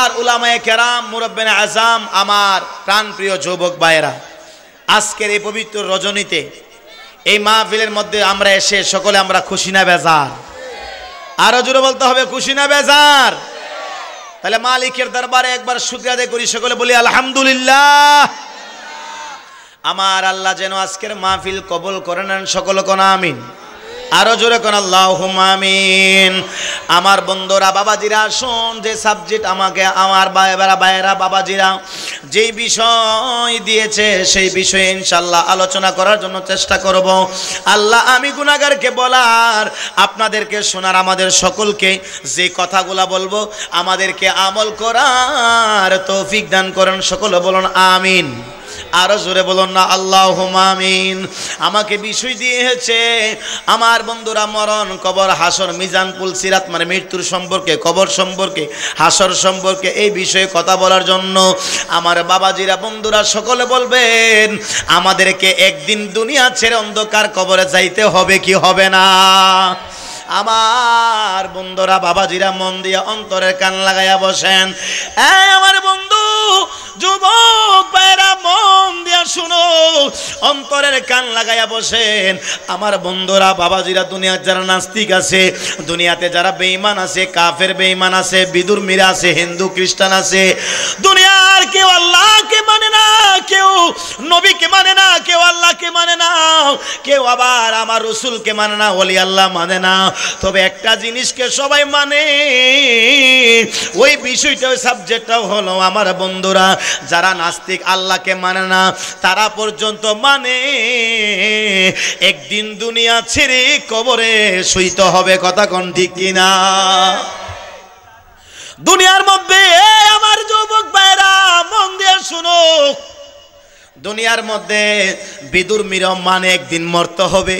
আর উলামায়ে কেরাম, মুরব্বিনে আযাম, আমার প্রাণপ্রিয় যুবক ভাইয়েরা, আজকের এই পবিত্র রজনীতে এই মাহফিলের মধ্যে আমরা এসে সকলে আমরা খুশি না বেজার? আরো জোরে বলতে হবে, খুশি না বেজার? তাহলে মালিকের দরবারে একবার শুকরিয়া আদায় করি, সকলে বলি আলহামদুলিল্লাহ। আমার আল্লাহ যেন আজকের মাহফিল কবুল করে নেন, সকলে কোন আমিন। আরো জোরে কোন আল্লাহুম্মা আমিন। আমার বন্ধুরা, বাবাজিরা, আসুন যে সাবজেক্ট আমাকে আমার ভাইয়েরা বাবাজিরা যেই বিষয় দিয়েছে সেই বিষয়ে ইনশাআল্লাহ আলোচনা করার জন্য চেষ্টা করব। আল্লাহ আমি গুনাহগারকে বলার, আপনাদেরকে শোনার, আমাদের সকলকে যে কথাগুলা বলবো আমাদেরকে আমল করার তৌফিক দান করেন, সকলে বলুন আমিন। আরো জোরে বলুন না আল্লাহুম্মা আমিন। আমাকে বিষয় দিয়েছে আমার বন্ধুরা মরণ, কবর, হাসর, মিজান, পুল, সিরাত, মানে মৃত্যুর সম্পর্কে, কবর সম্পর্কে, হাসর সম্পর্কে এই বিষয়ে কথা বলার জন্য। আমার বাবাজিরা, বন্ধুরা, সকলে বলবেন আমাদেরকে একদিন দুনিয়া ছেড়ে অন্ধকার কবরে যাইতে হবে কি হবে না? আমার বন্ধুরা, বাবাজিরা, মন দিয়া অন্তরের কান লাগাইয়া বসেন। আমার বন্ধু যুবক ভাইরা, মন দিয়া শুনো, অন্তরের কান লাগাইয়া বসেন। আমার বন্ধুরা, বাবাজিরা, দুনিয়ার যারা নাস্তিক আছে, দুনিয়াতে যারা বেঈমান আছে, কাফের বেঈমান আছে, বিদুর্মীরা আছে, হিন্দু খ্রিস্টান আছে, দুনিয়ার কেউ আল্লাহকে মানে না, কেউ নবীকে মানে না, কেউ আল্লাহকে মানে না, কেউ আবার আমার রাসূলকে মানে না, ওলি আল্লাহ মানে না। তবে একটা জিনিসকে সবাই মানে, ওই বিষয়টা, ওই সাবজেক্টটাও হলো আমার বন্ধুরা, যারা নাস্তিক, আল্লাহকে মানে না, তারা পর্যন্ত মানে একদিন দুনিয়া ছেড়ে কবরে শুইতে হবে। কথা কোন ঠিক কিনা? দুনিয়ার মধ্যে আমার যুবক ভাইরা মন দিয়ে শুনো, দুনিয়ার মধ্যে বিদুর্মীরা মানে একদিন মরতে হবে,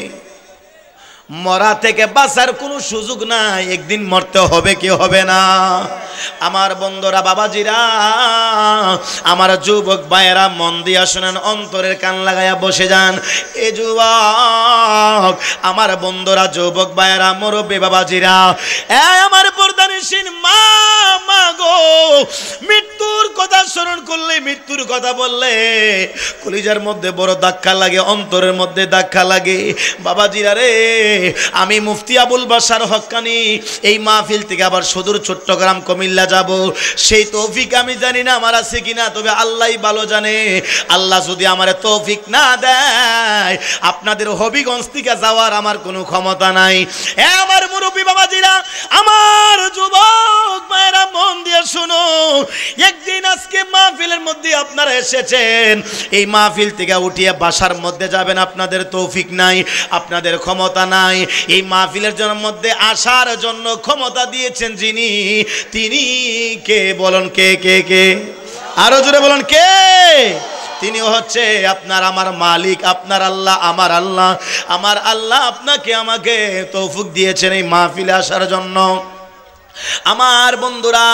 মরা থেকে বাঁচার কোনো সুযোগ নাই, একদিন মরতে হবে কি হবে না? আমার বন্ধুরা, বাবাজিরা, আমার যুবক ভাইয়েরা, মন দিয়া শুনেন, অন্তরের কান লাগাইয়া বসে যান। এ যুবক, আমার বন্ধুরা, যুবক ভাইয়েরা, মুরব্বী বাবাজিরা, আমার পর্দানিসীন মা গো, মৃত্যুর কথা স্মরণ করলে, মৃত্যুর কথা বললে কলিজার মধ্যে বড় ধাক্কা লাগে, অন্তরের মধ্যে ধাক্কা লাগে। বাবাজিরা রে, আমি মুফতি আবুল বাশার হক্কানি এই মাহফিল থেকে আবার সুদূর চট্টগ্রাম কুমিল্লা যাব, সেই তৌফিক আমি জানি না আমার আছে কিনা, তবে আল্লাহই ভালো জানে। আল্লাহ যদি আমার তৌফিক না দেয়, আপনাদের হবিগঞ্জ থেকে যাওয়ার আমার কোনো ক্ষমতা নাই। আমার মুরব্বী বাবাজিরা, আমার যুবক ভাইরা, মন দিয়ে শুনো, একদিন আজকে মাহফিলের মধ্যে আপনারা এসেছেন, এই মাহফিল থেকে উঠিয়ে বাসার মধ্যে যাবেন, আপনাদের তৌফিক নাই, আপনাদের ক্ষমতা নাই। এই মাহফিলের জন্য মধ্যে আসার জন্য ক্ষমতা দিয়েছেন যিনি, তিনি কে বলুন? কে কে কে? আরো জোরে বলুন কে? তিনি হচ্ছে আপনার আমার মালিক, আপনার আল্লাহ, আমার আল্লাহ। আমার আল্লাহ আপনাকে আমাকে তৌফিক দিয়েছেন এই মাহফিলে আসার জন্য। আমার বন্ধুরা,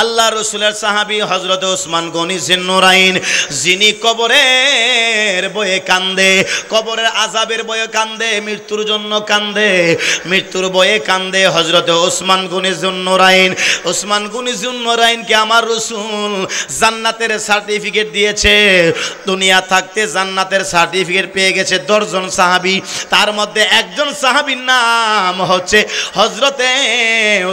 আল্লাহ রসুলের সাহাবী হযরত ওসমান গনি জিন্নুরাইন, যিনি কবরের বয়ে কান্দে, কবরের আযাবের বয়ে কান্দে, মৃত্যুর জন্য কান্দে, মৃত্যুর বয়ে কান্দে, হযরত ওসমান গনি জিন্নুরাইন। ওসমান গনি জিন্নুরাইনকে আমার রাসূল জান্নাতের সার্টিফিকেট দিয়েছে। দুনিয়া থাকতে জান্নাতের সার্টিফিকেট পেয়ে গেছে 10 জন সাহাবী, তার মধ্যে একজন সাহাবীর নাম হচ্ছে হযরতে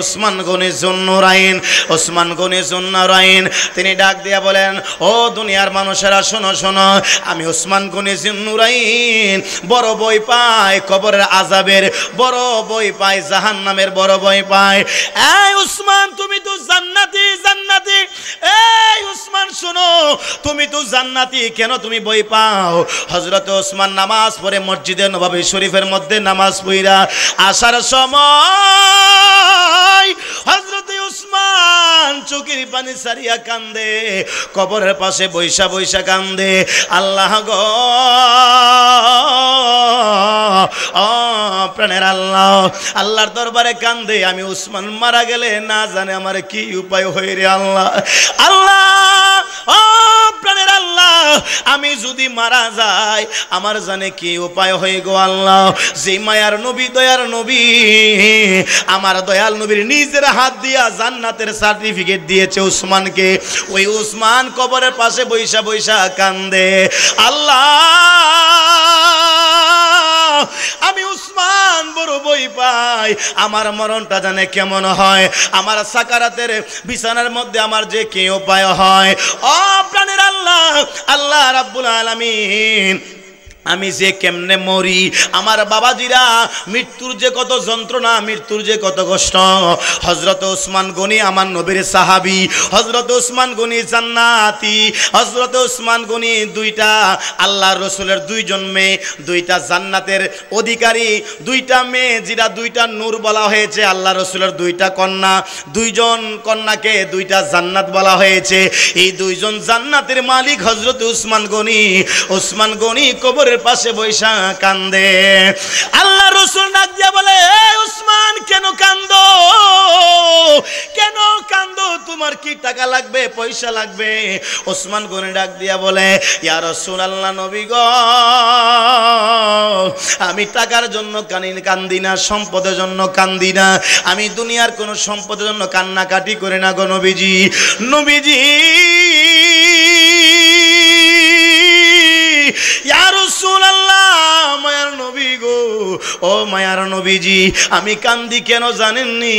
ওসমান গনি জিন্নুরাইন। ওসমান গনি জিন্নুরাইন তিনি ডাক দিয়া বলেন, ও দুনিয়ার মানুষেরা শোনো শোনো, আমি ওসমান গনি জিন্নুরাইন বড় ভয় পাই কবরের আযাবের, বড় ভয় পাই জাহান্নামের, বড় ভয় পাই। এই ওসমান, তুমি তো জান্নাতি, জান্নাতি। এই ওসমান শোনো, তুমি তো জান্নাতি, কেন তুমি ভয় পাও? হযরত ওসমান নামাজ পড়ে মসজিদে নববী শরীফের মধ্যে নামাজ পড়া আসার সময় হযরত ওসমান চোখের পানি সারিয়া কান্দে, কবরের পাশে বৈশা বৈশা কান্দে। আল্লাহ গো, ও প্রাণের আল্লাহ, আল্লাহর দরবারে কান্দে, আমি ওসমান মারা গেলে না জানে আমার কি উপায় হয় রে আল্লাহ। আল্লাহ, ও প্রাণের আল্লাহ, আমি যদি মারা যাই আমার জানে কি উপায় হয়ে গো আল্লাহ। যে মায়ার নবী দয়ার নবী আমার দয়াল নবীর নিজের হাত দিয়া জান্নাতের সার্টিফিকেট দিয়েছে উসমানকে, ওই উসমান কবরের পাশে বৈশা বৈশা কান্দে। আল্লাহ আমি উসমান বড় বই পাই, আমার মরণটা জানে কেমন হয়, আমার সাকারাতের বিছানার মধ্যে আমার যে কি উপায় হয়। ও প্রাণের আল্লাহ, আল্লাহ রাব্বুল আলামিন আমি যে কেমনে মরি, আমার বাবাজিরা মৃত্যুর যে কত যন্ত্রণা, মৃত্যুর যে কত কষ্ট। হযরত ওসমান গনি আমার নবীর সাহাবী, হযরত ওসমান গনি জান্নাতি, হযরত ওসমান গনি দুইটা আল্লাহর রাসূলের দুইজন মেয়ে, দুইটা জান্নাতের অধিকারী, দুইটা মেয়ে যেটা দুইটা নূর বলা হয়েছে, আল্লাহর রাসূলের দুইটা কন্যা, দুইজন কন্যাকে দুইটা জান্নাত বলা হয়েছে। এই দুইজন জান্নাতের মালিক হযরত ওসমান গনি। ওসমান গনি কবর পাশে বৈশা কান্দে। আল্লাহ রাসূল ডাক দিয়া বলে, উসমান কেন কান্দো, কেন কান্দো, তোমার কি টাকা লাগবে, পয়সা লাগবে? ওসমান গনি ডাক দিয়া বলে, ইয়া রাসূলুল্লাহ নবী গো, আমি টাকার জন্য কান্দি না, সম্পদের জন্য কান্দি না, আমি দুনিয়ার কোন সম্পদের জন্য কান্নাকাটি করি না গো নবীজি। নবীজি ইয়া রাসূলুল্লাহ, মায়ার নবী গো, ও মায়ার নবীজি, আমি কান্দি কেন জানেননি?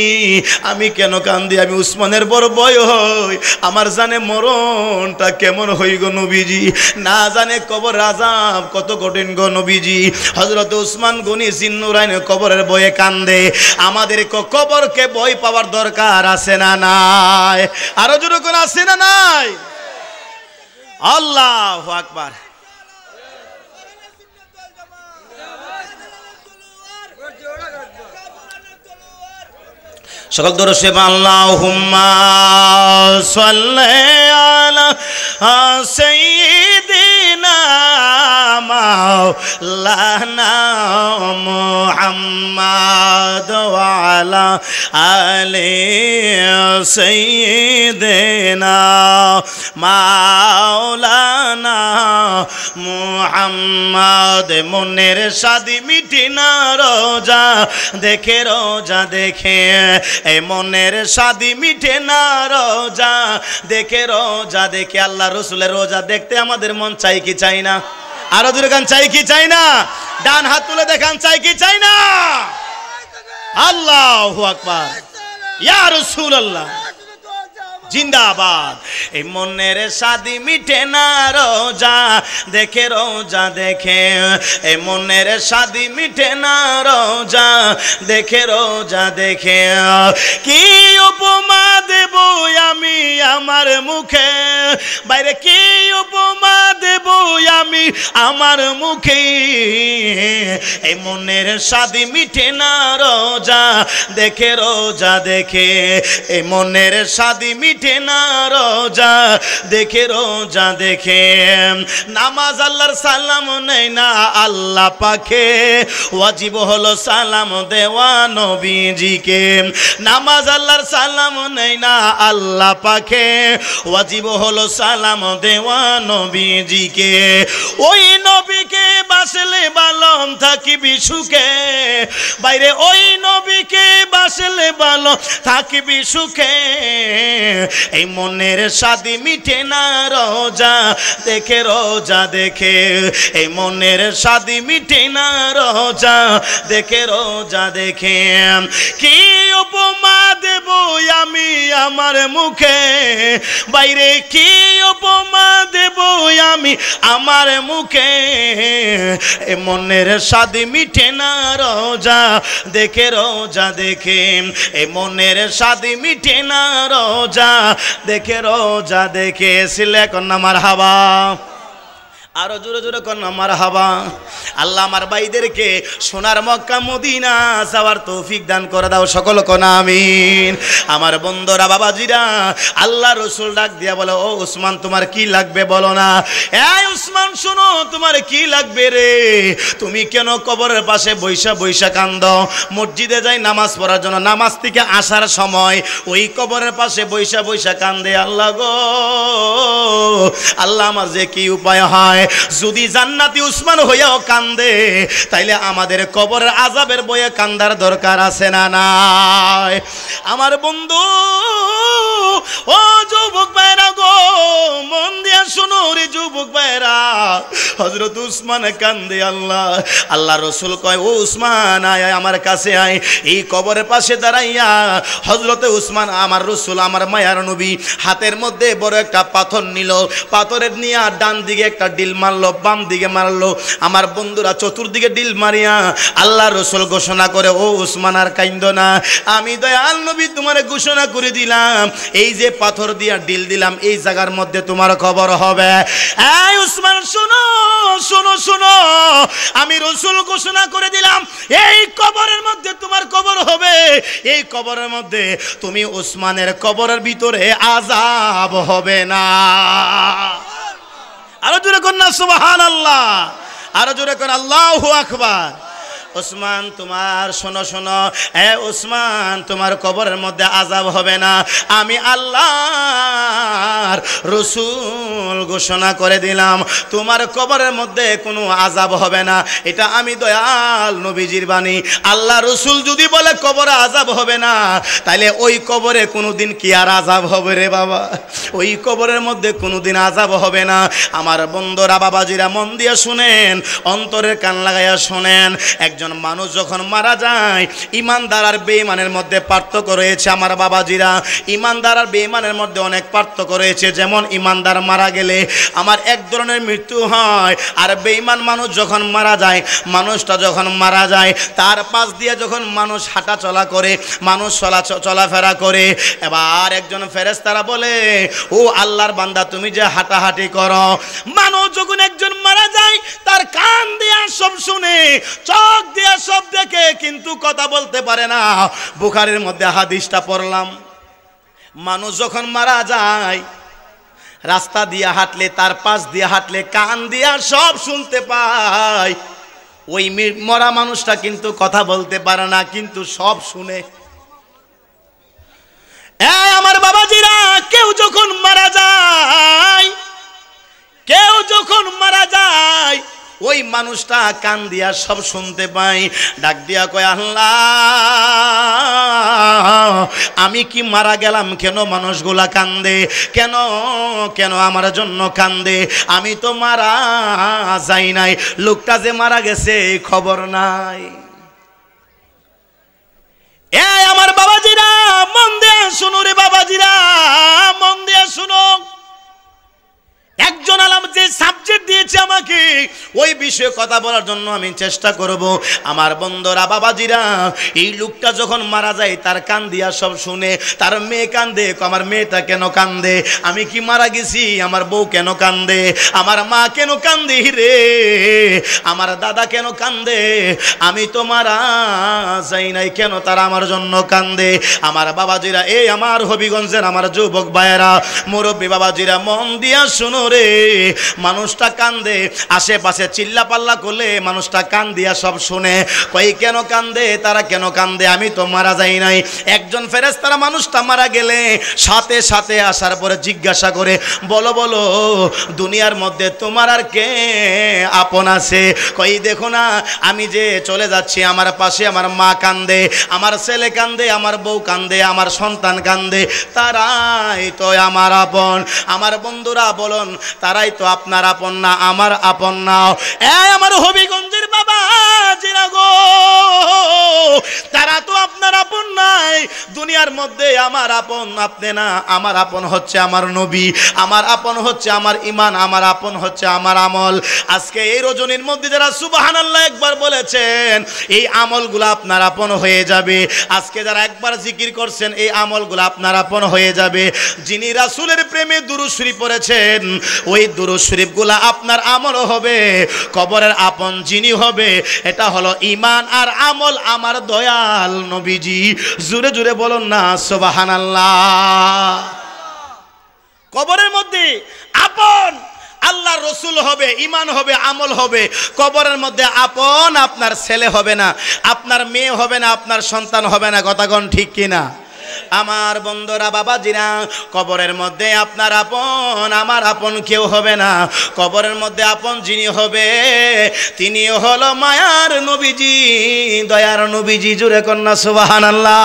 আমি কেন কান্দি? আমি উসমানের বড় ভয় হয়, আমার জানে মরণটা কেমন হই গো নবীজি, না জানে কবর আযাব কত কঠিন গো নবীজি। হযরত উসমান গনি জিন্নুরাইন কবরের ভয়ে কান্দে। আমাদের কবরকে ভয় পাওয়ার দরকার আছে না নাই? আরো জোরে করে আছে না নাই? আল্লাহু আকবার। সকল দরুদ আল্লাহুম্মা সাল্লি আলা সাইয়্যিদিনা মাওলানা মুহাম্মাদ ওয়া আলা আলি সাইয়্যিদিনা মাওলানা মুহাম্মাদ। মনের শাদি মিটি না রোজা দেখে, রোজা দেখে, এই মনের শাদি মিটে না রোজা দেখে, রোজা দেখে। আল্লাহ রাসূলের রোজা দেখতে আমাদের মন চাই কি চাই না? আরো জোরে গান চাই কি চাই না? ডান হাত তুলে দেখান চাই কি চাই না? আল্লাহু আকবার, ইয়া রাসূলুল্লাহ জিন্দাবাদ। এই মনের শাদি মিটে না রোজা দেখে, রোজা দেখে, এই মনের শাদি মিটে না রোজা দেখে, রোজা দেখে। কি উপমা দেব আমি আমার মুখে, বাইরে কি উপমা দেব আমি আমার মুখে, এই মনের শাদি মিটে না রোজা দেখে, রোজা দেখে, এই মনের শাদি মিটে না রোজা দেখে, রোজা দেখে। নামাজ আল্লাহর সালাম নেই না আল্লাহ পাকে, ওয়াজিব হলো সালাম দেওয়া নবীজিকে। নামাজ আল্লাহর সালাম নেই না আল্লাহ পাকে, ওয়াজিব হলো সালাম দেওয়া নবীজিকে। ওই নবীকে বাসলে বালম থাকিবি সুখে, বাইরে ওই নবীকে বাসলে বালম থাকিবি সুখে। এই মনের শাদি মিটে না রোজা দেখে, রোজা দেখে, এই মনের শাদি মিটে না রোজা দেখে, রোজা দেখে। কি উপমা দেব আমি আমার মুখে, বাইরে কি উপমা দেব আমি আমার মুখে, এই মনের শাদি মিটে না রোজা দেখে, রোজা দেখে, এই মনের শাদি মিটে না রোজা দেখে, রোজা দেখে। সিলে কন্যা মারহাবা। আরো জোরে জোরে কর না মারহাবা। আল্লাহ আমার ভাইদেরকে সোনার মক্কা মদিনা যাওয়ার তৌফিক দান করে দাও, সকল কোনা আমিন। আমার বন্ধুরা বাবাজিরা, আল্লাহ রসুল ডাক দিয়া বলে, ও উসমান তোমার কি লাগবে বলো না। এই উসমান শোনো, তোমার কি লাগবে রে? তুমি কেন কবরের পাশে বৈশা বৈশা কান্দ? মসজিদে যাই নামাজ পড়ার জন্য, নামাজ থেকে আসার সময় ওই কবরের পাশে বৈশা বৈশা কান্দে। আল্লাহ গো, আল্লাহ আমার যে কি উপায় হয়, যদি জান্নাতি উসমান হইয়াও কান্দে তাইলে আমাদের কবরের আযাবের বয়ে কান্দার দরকার আছে না নাই? আমার বন্ধু, ও যুবক ভাইরা গো, মন দিয়া শোনো রে যুবক ভাইরা, হযরত উসমান কান্দে। আল্লাহ রসুল কয়, ও উসমান আয় আমার কাছে আয়। এই কবরের পাশে দাঁড়াইয়া হযরতে উসমান, আমার রসুল আমার মায়ার নবী, হাতের মধ্যে বড় একটা পাথর নিল। পাথরের নিয়ে ডান দিকে একটা ডিল মারলো, বাম দিকে মারলো। আমার বন্ধুরা চতুর্দিকে ডিল মারিয়া আল্লাহ রসুল ঘোষণা করে, ও উসমান আর কাইন্দো না, আমি দয়াল নবী তোমার ঘোষণা করে দিলাম, এই যে পাথর দিয়া ডিল দিলাম এই জায়গার মধ্যে তোমার খবর হবে। এই উসমান শোনো শোনো শোনো, আমি রসুল ঘোষণা করে দিলাম এই কবরের মধ্যে তোমার কবর হবে। এই কবরের মধ্যে তুমি উসমানের কবরের ভিতরে আযাব হবে না। আরো জোরে কর না সুবহানাল্লাহ, আরো জোরে কর আল্লাহু আকবার। উসমান তোমার শোনো শোনো, এ উসমান তোমার কবরের মধ্যে আযাব হবে না, আমি আল্লাহর রসুল ঘোষণা করে দিলাম তোমার কবরের মধ্যে কোনো আযাব হবে না। এটা আমি দয়াল নবীজির বাণী। আল্লাহ রসুল যদি বলে কবরে আযাব হবে না, তাইলে ওই কবরে কোনোদিন কি আর আযাব হবে রে বাবা? ওই কবরের মধ্যে কোনোদিন আযাব হবে না। আমার বন্ধুরা বাবাজিরা মন দিয়ে শুনেন, অন্তরের কান লাগাইয়া শুনেন। একজন মানুষ যখন মারা যায়, ইমানদার আর বেঈমানের মধ্যে পার্থক্য রয়েছে। আমার বাবাজিরা, ইমানদার আর বেঈমানের মধ্যে অনেক পার্থক্য রয়েছে। যেমন ইমানদার মারা গেলে আমার এক ধরনের মৃত্যু হয়, আর বেঈমান মানুষ যখন মারা যায়, মানুষটা যখন মারা যায় তার পাশ দিয়ে যখন মানুষ হাঁটা চলা করে, মানুষ চলাফেরা করে, এবার একজন ফেরেশতারা বলে, ও আল্লাহর বান্দা তুমি যে হাঁটাহাঁটি করো। মানুষ যখন একজন মারা যায় তার কান দিয়া সব শুনে, চোখ দিয়া সব দেখে, কিন্তু কথা বলতে পারে না। বুখারীর মধ্যে হাদিসটা পড়লাম, মানুষ যখন মারা যায় রাস্তা দিয়ে হাঁটলে, তার পাশ দিয়ে হাঁটলে কান দিয়া সব শুনতে পায়। ওই মরা মানুষটা কিন্তু কথা বলতে পারে না, কিন্তু সব শুনে। আমার বাবাজিরা, কেউ যখন মারা যায়, কেউ যখন মারা যায়, ওই মানুষটা কান দিয়া সব শুনতে পাই। ডাক দিয়া কয়, আল্লাহ আমি কি মারা গেলাম, কেন মানুষগুলা কান্দে, কেন কেন আমার জন্য কান্দে? আমি তো মারা যাই নাই, লোকটা যে মারা গেছে খবর নাই। আমার বাবাজিরা মন দিয়ে শুনো রে বাবাজিরা, মন দিয়ে শুনো। একজন আলেম যে সাবজেক্ট দিয়েছে আমাকে, ওই বিষয়ে কথা বলার জন্য আমি চেষ্টা করব। আমার বন্ধুরা বাবাজিরা, এই লোকটা যখন মারা যায় তার কান দিয়া সব শুনে। তার মেয়ে কান্দে, আমার মেয়েটা কেন কান্দে? আমি কি মারা গেছি? আমার বউ কেন কান্দে? আমার মা কেন কান্দে রে? আমার দাদা কেন কান্দে? আমি তো মারা যাই নাই, কেন তারা আমার জন্য কান্দে? আমার বাবাজিরা, এই আমার হবিগঞ্জের আমার যুবক ভাইয়েরা, মুরব্বী বাবাজিরা, মন দিয়া শুনো রে। মানুষটা কান্দে, আশেপাশে চিল্লা পাল্লা করলে মানুষটা কান দিয়া সব শুনে। কই কেন কান্দে? তারা কেন কান্দে? আমি তো মারা যাই নাই। একজন ফেরেশতারা মানুষটা মারা গেলে সাথে সাথে আসার পরে জিজ্ঞাসা করে, বলো বলো দুনিয়ার মধ্যে তোমার আর কে আপন আছে? কই দেখো না, আমি যে চলে যাচ্ছি আমার পাশে আমার মা কান্দে, আমার ছেলে কান্দে, আমার বউ কান্দে, আমার সন্তান কান্দে, তারাই তো আমার আপন। আমার বন্ধুরা বলুন, তারাই তো আপনার আপন না, আমার আপন না? আমার হবিগঞ্জের বাবা জিরা গো, তারা তো আপনার আপন নাই। দুনিয়ার মধ্যে আমার আপন আপনি না, আমার আপন হচ্ছে আমার নবী, আমার আপন হচ্ছে আমার ঈমান, আমার আপন হচ্ছে আমার আমল। আজকে এই রজনীর মধ্যে যারা সুবহানাল্লাহ একবার বলেছেন, এই আমলগুলো আপনার আপন হয়ে যাবে। আজকে যারা একবার জিকির করছেন, এই আমলগুলো আপনার আপন হয়ে যাবে। যিনি রাসূলের প্রেমে দুরূদ শরীফ পড়েছেন, ওই দুরূদ শরীফগুলো আপনার আমল হবে। কবরের আপন যিনি হবে, এটা হলো ঈমান আর আমল আমার দয়াল নবীজি। জোরে জোরে বলুন না সুবহানাল্লাহ। কবরের মধ্যে আপন আল্লাহ রসুল হবে, ঈমান হবে, আমল হবে। কবরের মধ্যে আপন আপনার ছেলে হবে না, আপনার মেয়ে হবে না, আপনার সন্তান হবে না। কথাগণ ঠিক কিনা? আমার বন্ধুরা, বাবাজিরা, কবরের মধ্যে আপনার আপন আমার আপন কেউ হবে না। কবরের মধ্যে আপন যিনি হবে, তিনি হলো মায়ার নবীজি, দয়ার নবীজি। জোরে কন্যা সুবহানাল্লাহ।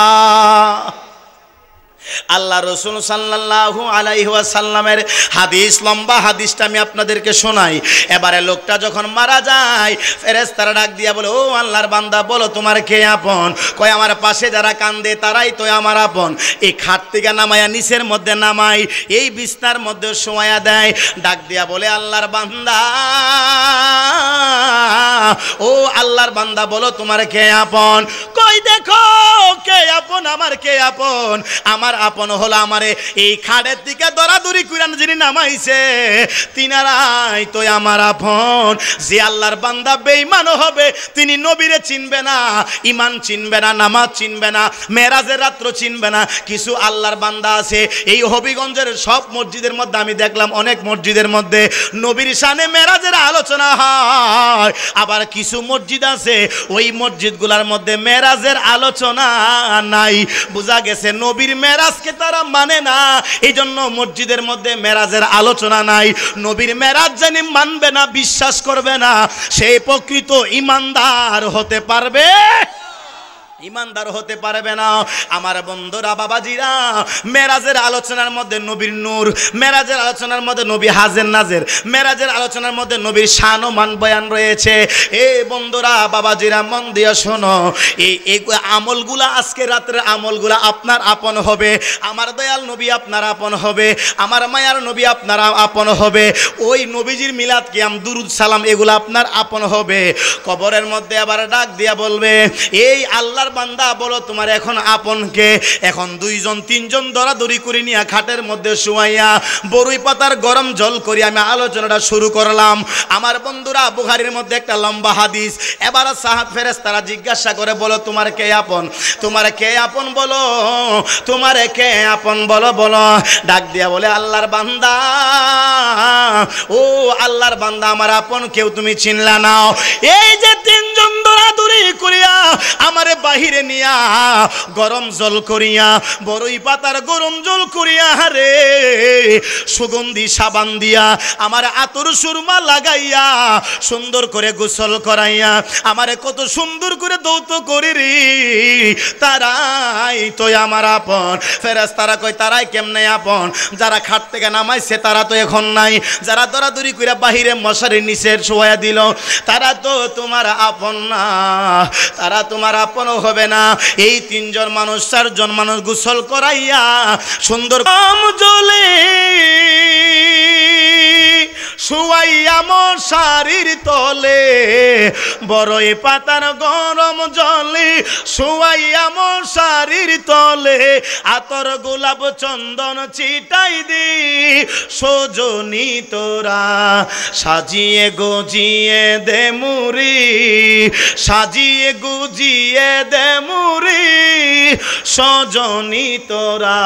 আল্লাহ রসুল সাল্লাল্লাহু আলাইহি ওয়াসাল্লামের হাদিস, লম্বা হাদিসটা আমি আপনাদেরকে শোনাই। এবারে লোকটা যখন মারা যায়, ফেরেশতারা ডাক দিয়া বলে, ও আল্লাহর বান্দা, বলো তোমার কে আপন? কয় আমার পাশে যারা কান্দে তারাই তো আমার আপন। এই খাট থেকে নামায়া নিচের মধ্যে নামাই, এই বিছনার মধ্যে শোয়া দেয়। ডাক দিয়া বলে, আল্লাহর বান্দা, ও আল্লাহর বান্দা, বলো তোমার কে আপন? কই দেখো কে আপন, আমার কে আপন? আমার আপন হলো আমারে এই খাড়ের দিকে দরাদরি কুরান যিনি নামাইছে, তিনারাই তো আমার আপন। যে আল্লাহর বান্দা বেঈমান হবে, তিনি নবীরে চিনবে না, ঈমান চিনবে না, নামাজ চিনবে না, মেরাজের রাত্র চিনবে না। কিছু আল্লাহর বান্দা আছে, এই হবিগঞ্জের সব মসজিদের মধ্যে আমি দেখলাম, অনেক মসজিদের মধ্যে নবীর শানে মেরাজের আলোচনা হয়। আবার কিছু মসজিদ আছে, ওই মসজিদগুলোর মধ্যে মেরাজের আলোচনা নাই। বোঝা গেছে নবীর মেরাজকে তারা মানে না, এই জন্য মসজিদের মধ্যে মেরাজের আলোচনা নাই। নবীর মেরাজ জানি মানবে না, বিশ্বাস করবে না, সেই প্রকৃত ঈমানদার হতে পারবে, ঈমানদার হতে পারবে না। আমার বন্ধুরা, বাবাজিরা, মেরাজের আলোচনার মধ্যে নবীর নূর, মেরাজের আলোচনার মধ্যে নবী হাজের নাজের, মেরাজের আলোচনার মধ্যে নবীর শান ও মান বয়ান রয়েছে। এই বন্ধুরা, বাবাজিরা, মন দিয়ে শোনো, এই আমলগুলা, আজকে রাতের আমলগুলা আপনার আপন হবে। আমার দয়াল নবী আপনার আপন হবে, আমার মায়ার নবী আপনার আপন হবে। ওই নবীজির মিলাদ কিয়াম, দুরুদ সালাম, এগুলো আপনার আপন হবে। কবরের মধ্যে আবার ডাক দিয়া বলবে, এই আল্লাহর বান্দা, বলো তোমার এখন আপন কে? এখন দুইজন তিনজন দরাদরি করে নিয়ে খাটের মধ্যে শুয়াইয়া বরুই পাতার গরম জল করি আমি আলোচনাটা শুরু করলাম। আমার বন্ধুরা, বুখারীর মধ্যে একটা লম্বা হাদিস। এবার সাহাব ফেরেশতারা জিজ্ঞাসা করে, বলো তোমার কে আপন? তোমার কে আপন বলো, তোমার কে আপন বলো, বলো। ডাক দিয়া বলে, আল্লাহর বান্দা, ও আল্লাহর বান্দা, আমার আপন কেউ তুমি চিনলা না। এই যে তিনজন দরাদরি করিয়া আমারে বাহিরে নিয়া গরম জল করিয়া, বরই পাতার গরম জল করিয়া, রে সুগন্ধি সাবান দিয়া, আমার আতর সুরমা লাগাইয়া, সুন্দর করে গোসল করাইয়া, আমারে কত সুন্দর করে দৌত করি রে, তারাই তো আমার আপন। ফেরেশতারা কয়, তারাই কেমনে আপন? যারা খাট থেকে নামাইছে তারা তো এখন নাই, যারা দরাদরি করে বাহিরে মশারির নিচে শোয়া দিল, তারা তো তোমার আপন না, তারা তোমার আপন হবে না। এই তিনজন মানুষ, চারজন মানুষ গোসল করাইয়া সুন্দর জলে শুয়াইয়া মশারির তলে, বড়ই পাতার গরম জলে শুয়াইয়া মশারির তলে, আতর গোলাপ চন্দন ছিটাই দি, সজনী তোরা সাজিয়ে গুজিয়ে দে মুরি, সাজিয়ে গুজিয়ে দে মুরি, সজনী তোরা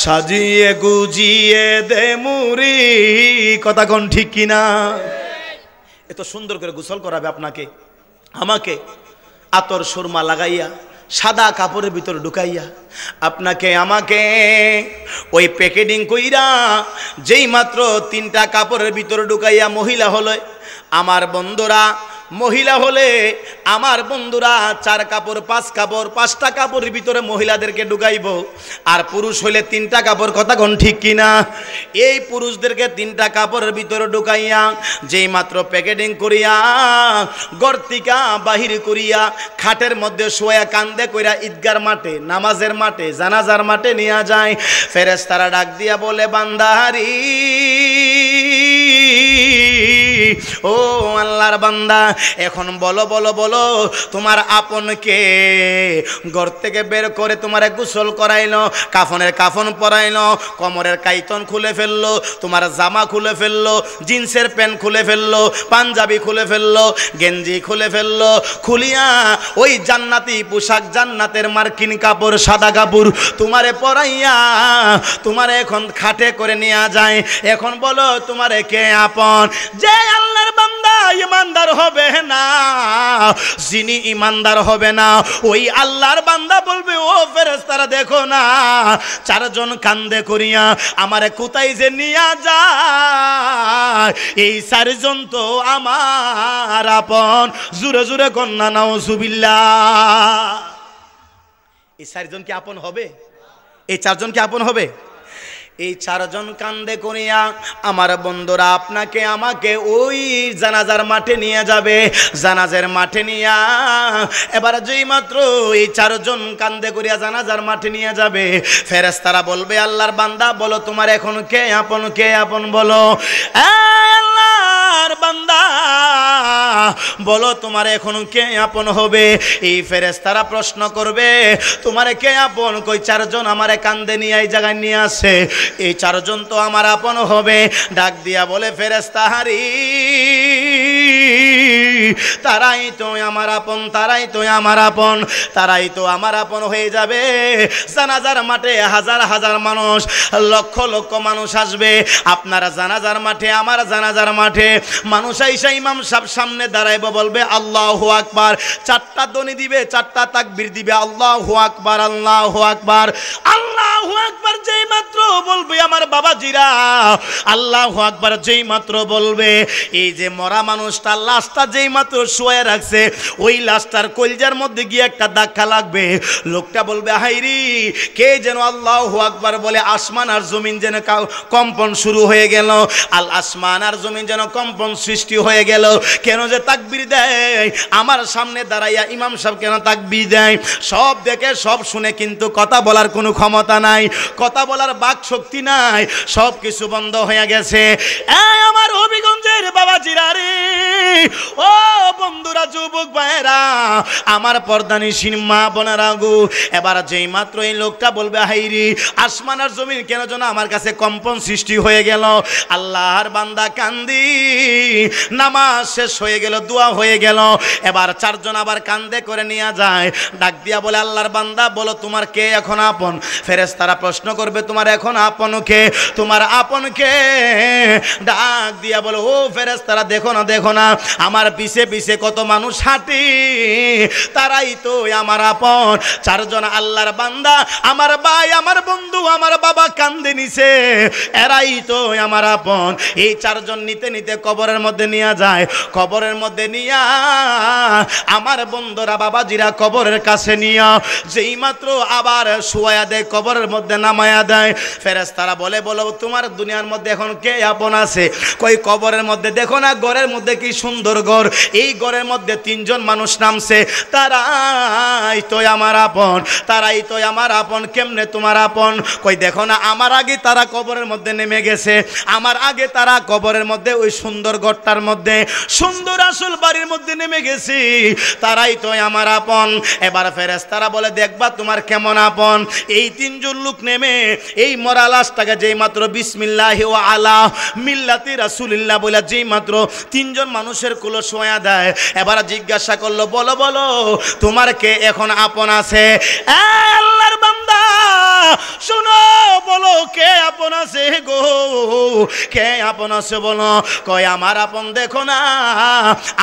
সাজিয়ে গুজিয়ে দে মুরি। কথা কোন ঠিক কিনা? এত সুন্দর করে গোসল করাবে আপনাকে আমাকে, আতর সুরমা লাগাইয়া, সাদা কাপড়ের ভিতরে ঢুকাইয়া আপনাকে আমাকে ওই প্যাকেটিং কইরা যেই মাত্র 3টা কাপড়ের ভিতরে ঢুকাইয়া মহিলা হলো। আমার বন্ধুরা, মহিলা হলে আমার বন্ধুরা 4 কাপড় 5 কাপড় 5টা কাপড়ের ভিতরে মহিলাদেরকে ঢুকাইব, আর পুরুষ হলে 3টা কাপড়, কথা কোন ঠিক কিনা? এই পুরুষদেরকে 3টা কাপড়ের ভিতরে ঢুকাইয়া যেই মাত্র প্যাকেটিং করিয়া গর্তিকা বাহির করিয়া খাটের মধ্যে শোয়া কান্দে কইরা ঈদগার মাঠে, নামাজের মাঠে, জানাজার মাঠে নিয়ে যায়। ফেরেশতারা ডাক দিয়া বলে, বান্দারি ও আল্লাহর বান্দা, এখন বলো বলো বলো তোমার আপন কে? ঘর থেকে বের করে তোমারে গোসল করাইলো, কাফনের কাফন পরাইলো, কোমরের কাইতন খুলে ফেললো, তোমার জামা খুলে ফেললো, জিন্সের প্যান্ট খুলে ফেললো, পাঞ্জাবি খুলে ফেললো, গেঞ্জি খুলে ফেললো, খুলিয়া ওই জান্নাতি পোশাক, জান্নাতের মার্কিন কাপড়, সাদা কাপড় তোমারে পরাইয়া তোমারে এখন খাটে করে নিয়ে যায়। এখন বলো তোমারে কে আপন? যে আল্লাহর বান্দা ইমানদার হবে না, যিনি ইমানদার হবে না, ওই আল্লাহর বান্দা বলবে, ও ফেরেশতারা দেখো না, 4 জন কান্দে করিয়া আমারে কোথায় যে নিয়ে যায়, এই 4 জন তো আমার আপন। জোরে জোরে কন্যা নাউজুবিল্লাহ। এই 4 জন কি আপন হবে? এই 4 জন কি আপন হবে? এই 4 জন কান্দে করিয়া আমার বন্ধুরা আপনাকে আমাকে ওই জানাজার মাঠে নিয়ে যাবে। জানাজার মাঠে নিয়া এবার যেই মাত্র এই 4 জন কান্দে করিয়া জানাজার মাঠে নিয়ে যাবে, ফেরেশতারা বলবে, আল্লাহর বান্দা বলো তোমার এখন কে আপন? কে আপন বলো? আল্লাহর বান্দা বলো তোমার এখন কে আপন হবে? এই ফেরেশতারা প্রশ্ন করবে, তোমারে কে আপন? কই 4 জন আমারে কান্দে নিয়ে এই জায়গায় নিয়ে আসে, এই 4 জন তো আমার আপন হবে। ডাক দিয়া বলে, ফেরেশতারি তারাই তো আমার আপন, তারাই তো আমার আপন, তারাই তো আমার আপন হয়ে যাবে। জানাজার মাঠে হাজার হাজার মানুষ, লক্ষ লক্ষ মানুষ আসবে আপনারা জানাজার মাঠে, আমার জানাজার মাঠে। মানুষ আইসা ইমাম সাহেব সামনে দাঁড়াইব, বলবে আল্লাহু আকবার, 4টা ধ্বনি দিবে, 4টা তাকবীর দিবে, আল্লাহু আকবার, আল্লাহু আকবার, আল্লাহু আকবার। যেই মাত্র বলবে আমার বাবাজিরা আল্লাহু আকবার, যেই মাত্র বলবে, এই যে মরা মানুষটা লাশটা যেই মাত্র শুয়ে রাখছে, ওই লাশটার কলজার মধ্যে গিয়ে একটা ধাক্কা লাগবে। লোকটা বলবে, হাইরি কে যেন আল্লাহু আকবার বলে, আসমান আর জমিন যেন কম্পন শুরু হয়ে গেল, আল আসমান আর জমিন যেন কম্পন সৃষ্টি হয়ে গেল। কেন যে তাকবীর দেয়, আমার সামনে দাঁড়াইয়া ইমাম সাহেব কেন তাকবীর দেয়, সব দেখে সব শুনে, কিন্তু কথা বলার কোনো ক্ষমতা নাই, কথা বলার বাক শক্তি নাই, সব কিছু বন্ধ হয়ে গেছে। আমার হবিগঞ্জের বাবাজিরা রে, ও বন্ধুরা, যুবক ভাইরা, আমার পর্দানিশীন মা বোনেরা গো, এবার যেই মাত্র এই লোকটা বলবে, হাইরি আসমান আর জমিন কেন যেন আমার কাছে কম্পন সৃষ্টি হয়ে গেল, আল্লাহর বান্দা কান্দি, নামাজ শেষ হয়ে গেল, দোয়া হয়ে গেল। এবার 4 জন আবার কান্দে করে নিয়ে যায়, ডাক দিয়া বলে, আল্লাহর বান্দা বলো তোমার কে এখন আপন? ফেরেশতারা প্রশ্ন করবে, তোমার এখন আপন কে? তোমার আপন কে? ডাক দিয়া বলে, ও ফেরেশতারা দেখো না, দেখো না, আমার পিছে পিছে কত মানুষ হাঁটি, তারাই তো আমার আপন। 4 জন আল্লাহর বান্দা, আমার ভাই, আমার বন্ধু, আমার বাবা কান্দে নিছে, এরাই তো আমার আপন। এই 4 জন নিতে নিতে কবরের মধ্যে নিয়ে যায়। কবরের মধ্যে নিয়া আমার বন্ধুরা বাবাজিরা কবরের কাছে নিয়া যেই মাত্র আবার শুয়ায়া দেয়, কবরের মধ্যে নামায়া দেয়, ফেরেশতারা বলে, বলো তোমার দুনিয়ার মধ্যে এখন কে আপন আছে? কই কবরের মধ্যে দেখো না, ঘরের মধ্যে কি সুন্দর ঘর, এই ঘরের মধ্যে 3 জন মানুষ নামছে, তারাই তো আমার আপন, তারাই তো আমার আপন। কেমনে তোমার আপন? কই দেখো না, আমার আগে তারা কবরের মধ্যে নেমে গেছে, আমার আগে তারা কবরের মধ্যে ওই সুন্দর ঘরটার মধ্যে, সুন্দর আসল বাড়ির মধ্যে নেমে গেছি, তারাই তো আমার আপন। এবার ফেরেশতারা বলে, দেখবা তোমার কেমন আপন? এই 3 জন লোক নেমে এই মরা লাশটাকে যেই মাত্র বিসমিল্লাহি ওয়া আলা মিল্লাতি রাসূলিল্লাহ বলে যেই মাত্র 3 জন মানুষের কুলো শোয়া দেয়, এবার জিজ্ঞাসা করলো, বলো বলো তোমার কে এখন আপন আছে? আল্লাহর বান্দা শোনো, বলো কে আপন আছে গো? কে আপন আছে বলো। কয় আমার আপন দেখো না,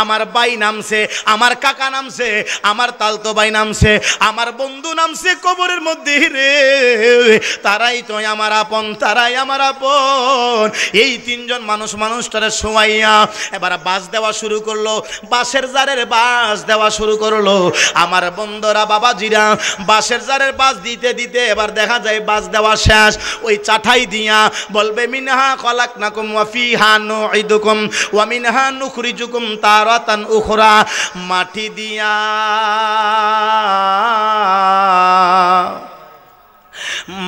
আমার ভাই নামছে, আমার কাকা নামছে, আমার তালতো ভাই নামছে, আমার বন্ধু নামছে কবরের মধ্যে রে, তারাই তো আমার আপন, তারাই আমার আপন। এই তিনজন মানুষটারে শোয়াইয়া এবার বাস দেওয়া শুরু করলো, বাসের জারের বাস দেওয়া শুরু করলো। আমার বন্ধুরা বাবাজিরা বাসের জারের বাস দিতে দিতে এবার দেখা যায় বাস দেওয়া শেষ। ওই চাঠাই দিয়া বলবে মিনহা খলাকনাকুম ওয়া ফিহা নুঈদুকুম ওয়া মিনহা নুখরিজুকুম তারাতান উখরা। মাটি দিয়া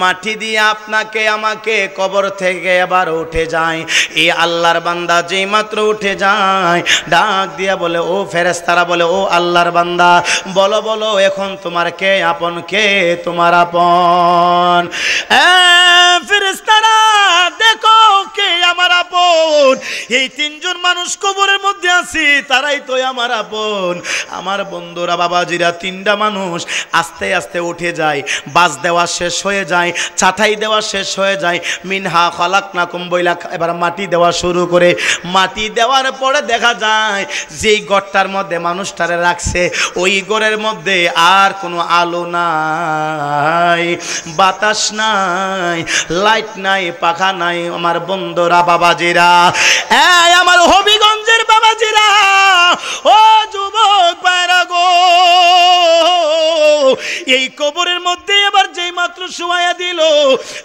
মাটি দিয়ে আপনাকে আমাকে কবর থেকে এবার উঠে যায়। এই আল্লাহর বান্দা যেই মাত্র উঠে যায় ডাক দিয়া বলে, ও ফেরেশতারা বলে, ও আল্লাহর বান্দা বলো বলো এখন তোমার কে আপন, কে তোমার আপন? ফেরেশতারা দেখো কে আমার আপন। এই তিনজন মানুষ কবরের মধ্যে আছে, তারাই তো আমার আপন। আমার বন্ধুরা বাবাজিরা তিনটা মানুষ আস্তে আস্তে উঠে যায়, বাস দেওয়া শেষ হয়ে যায়, চাটাই দেওয়া শেষ হয়ে যায়। মিনহা খলাকনাকুম বইলা এবার মাটি দেওয়া শুরু করে। মাটি দেওয়ার পরে দেখা যায় যেই ঘরটার মধ্যে মানুষটারে রাখছে ওই ঘরের মধ্যে আর কোনো আলো নাই, বাতাস নাই, লাইট নাই, পাখা নাই। আমার বন্ধুরা বাবাজিরা, আমার হবিগঞ্জের বাবাজিরা, ও যুবক ভাইরা গো, এই কবরের মধ্যে এবার যেই মাত্র শুয়াইয়া দিল